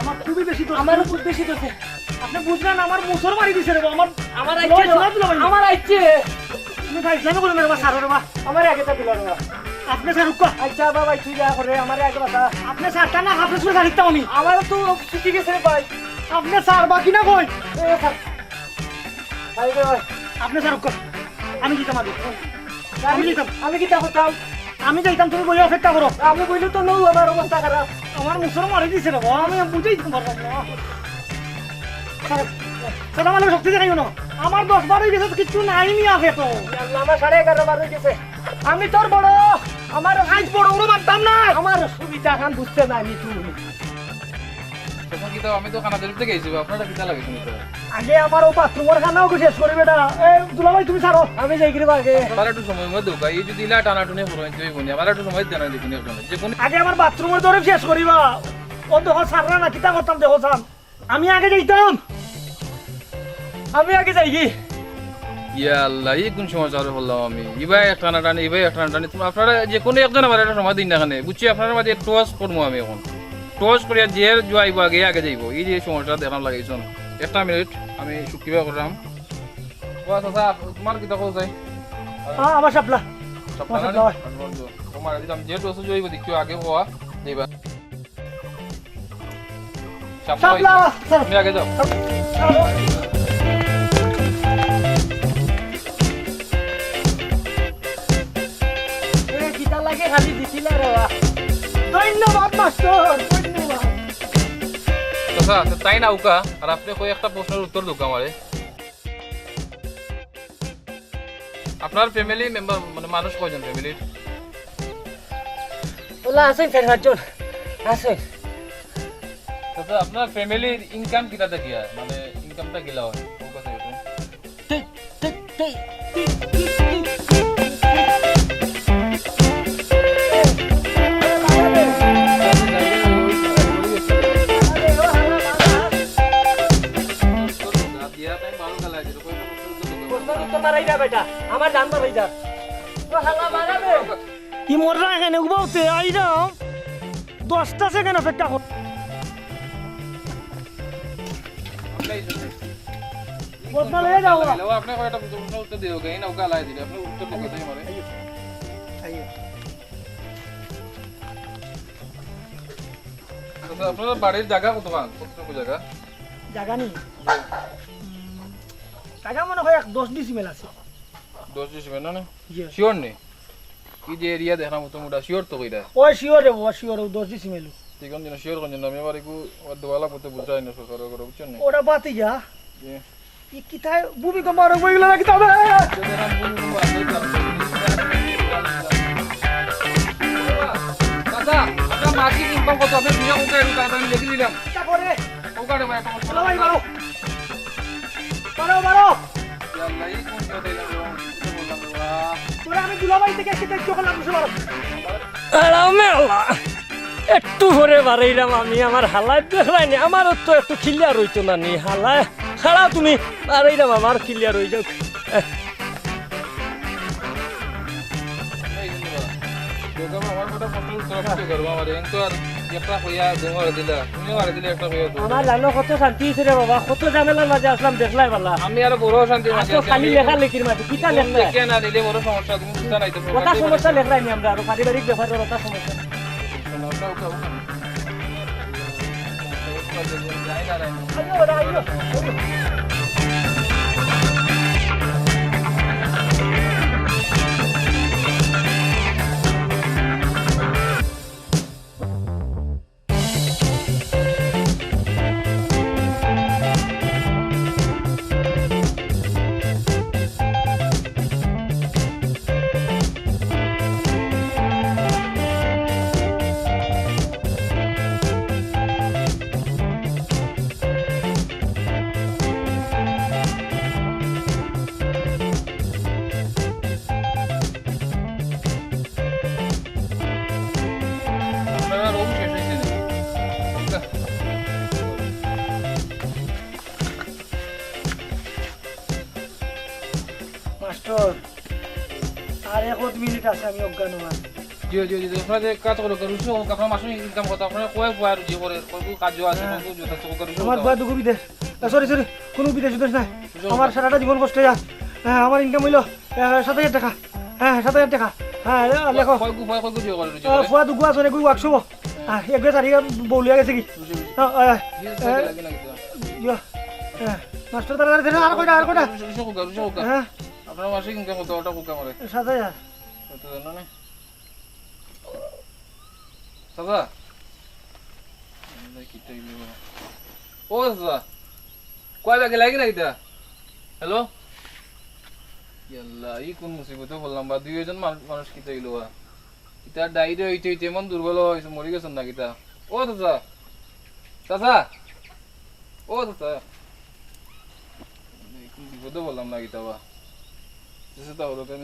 আমার খুবই বেশি তো আমারও খুব বেশি তো আপনি বুঝলেন আমার মুসর মারি দিছে রে আমার আমার আইছে আমার আইছে তুমি ভাই জানো বলে মেরে সার রে বা আমার আগে তা দিল রে আপনি স্যার রুকা আচ্ছা বাবা তুই যা করে আমার আগে বাতা আপনি স্যারটা না আপনি শুনে জানিতাম আমি আমার তো ছুটি গেছে রে ভাই আপনি স্যার বাকি না কই এ স্যার ভাই রে ভাই আপনি স্যার রুকা আমি দিতাম আগে আমি দিতাম আমি কি তা করতাম আমি যাইতাম তুমি বই অপেক্ষা করো আমি বইলে তো নৌ আমার অবস্থা খারাপ আমার মুসর মারি দিছে রে বাবা আমি বুঝাইতাম পারলাম না সেটা মানে শক্তি দেখাইও না আমার 10 12 গেছে তো কিছু নাই নি আছে তো আল্লাহ আমার 11:30 বাজে গেছে আমি তোর বড় আমার আজ বড় বড় মানতাম না আমার সুবিধা খান বুঝতে না আমি তুই তখন কি আমি তো খানা দেরিতে গেছি আপনারা কিতা লাগে শুনি তো আগে আমার ও বাথরুমের খানাও শেষ করি বেটা এই দুলাভাই তুমি ছাড়ো আমি যাই গিয়ে আগে আমার একটু সময় মধ্যে দোকা এই যদি ইলা টানা টুনে হলো তুই বনি আমার একটু সময় দেনা দেখিনি ওখানে যে কোন আগে আমার বাথরুমের দরে শেষ করিবা ও দেখো সাররা না কিতা করতাম দেখো সাম আমি আগে যাইতাম আমি আগে যাই কি ইয়া আল্লাহ এই কোন সময় চালু হলাম আমি ইবাই একটা না টানি ইবাই একটা না টানি তুমি আপনারা যে কোনো একজন আমার একটা সময় দিন না খানে বুঝছি আপনার মাঝে টস করবো আমি এখন টস করিয়া যে যাইব আগে আগে যাইব এই যে সময়টা দেখাম লাগাইছন একটা মিনিট আমি কিবা করলাম ও আচ্ছা তোমার কিতা কল যায় আমার সাপলা তোমার দিলাম যে টস যাইব দেখিও আগে হওয়া যাইবা সাপলা তুমি আগে যাও লাগে খালি দিছিল রে ধন্যবাদ মাস্টার ধন্যবাদ আচ্ছা তাই না উকা আর আপনি কই একটা প্রশ্নের উত্তর দুকা আমারে আপনার ফ্যামিলি মেম্বার মানে মানুষ কয়জন ফ্যামিলির ওলা আছেন 4-5 আছে আচ্ছা আপনার ফ্যামিলির ইনকাম কিটা দেখিয়া মানে ইনকামটা গিলা হয় ও কথা একটু ঠিক ঠিক ঠিক আমার জান মারাই যা তো হালা মারাবে কি মররা এখানে উবাউতে আইরাম 10টা সেকেন্ড অপেক্ষা কর বদনা লয়ে যাও আপনি কয়টা প্রশ্ন উত্তর দিও গাই না উকা লাই দিলে আপনি উত্তর লোক দেই মারে আচ্ছা আপনার বাড়ির জায়গা কতটুকু জায়গা জায়গা নি জায়গা মনে হয় 10 ডিসিমেল আছে 10 ডিসিমেল না Yes. শিওর নেই কি যে এরিয়া দেখলাম মোটামুটি শিওর তো কইরা ওই শিওর রে ও শিওর 10 ডিসিমেল ঠিক আছে না শিওর কোন আমি আবার একটু দোয়ালা করতে বুঝাই না সরকার করে বুঝছেন না ওটা বাতি যা যে ই কিথায় ভূমিকম্প আর বইগুলো রাখতে হবে দেখলাম বন্ধু দাদা আপনার মাসিক ইনকাম কত আপনি দুনিয়া কোথায় একটু তাড়াতাড়ি লিখে দিলাম তারপরে ওখানে ভাই চলো ভাই বাড়ো বাড়ো বাড়ো আল্লাহ এই কোন কথা দিলাম বললাম তোরা আমি দুলাভাই থেকে এসে দেখতে হলাম বুঝতে পারো আরামে আল্লাহ একটু ভরে বাড়াইলাম আমি আমার হালাই দেখলাইনি আমারও তো একটু ক্লিয়ার হইতো না নি হালাই খাড়া তুমি বাড়াইলাম আমার ক্লিয়ার হয়ে যাও আমার কথা প্রশ্ন উত্তর করবো আমার তো আর একটা হইয়া তোমার দিলা তুমি মারে দিলে একটা হইয়া আমার লানো কত শান্তি হয়েছে রে বাবা কত ঝামেলার মাঝে আসলাম দেখলাই বালা আমি আর বড় শান্তি আজকে খালি লেখা লেখির মাঝে কিতা লেখলা কে না দিলে বড় সমস্যা তুমি বুঝতা নাই তো কথা সমস্যা লেখলাইনি আমরা আর পারিবারিক ব্যাপারের কথা সমস্যা মাস্টার আর 1 মিনিট আছে আমি অজ্ঞান হওয়ার জিও জিও জিও আপনারা যে কাজ করো রুচি হোক আপনার মাসে ইনকাম কথা আপনারা কয় পয় রুচি করে কোন কাজ আছে কোন যথেষ্ট করে রুচি আমার বুয়া দুগু বিদেশ সরি সরি কোনো বিদেশ বিদেশ নাই আমার সারাটা জীবন কষ্ট যা হ্যাঁ আমার ইনকাম হইলো 7,000 টাকা হ্যাঁ 7,000 টাকা হ্যাঁ লেখো কয় গু কয় জিও করে রুচি ফুয়া দুগু আছে এগুলো ওয়ার্কশপ হ্যাঁ একগে তারিখ বউলিয়া গেছে কি মাস্টার তারা দেন আর কয়টা রুচি হোক হ্যাঁ আপনার মাসে ইনকাম কত ওটা হোক আমারে 7,000 কত জানো না দাদা কি টাইম ও দাদা কয় লাগে লাগে না এটা হ্যালো ইয়াল্লা এই কোন মুসিবতে বললাম বা দুইজন মানুষ কি তাইলো এটা ডাইরে হইতে হইতে এমন দুর্বল হয়েছে মরে গেছেন না কিটা ও দাদা দাদা ও দাদা কোন বিপদে বললাম না কিটা বা তা হলো কেন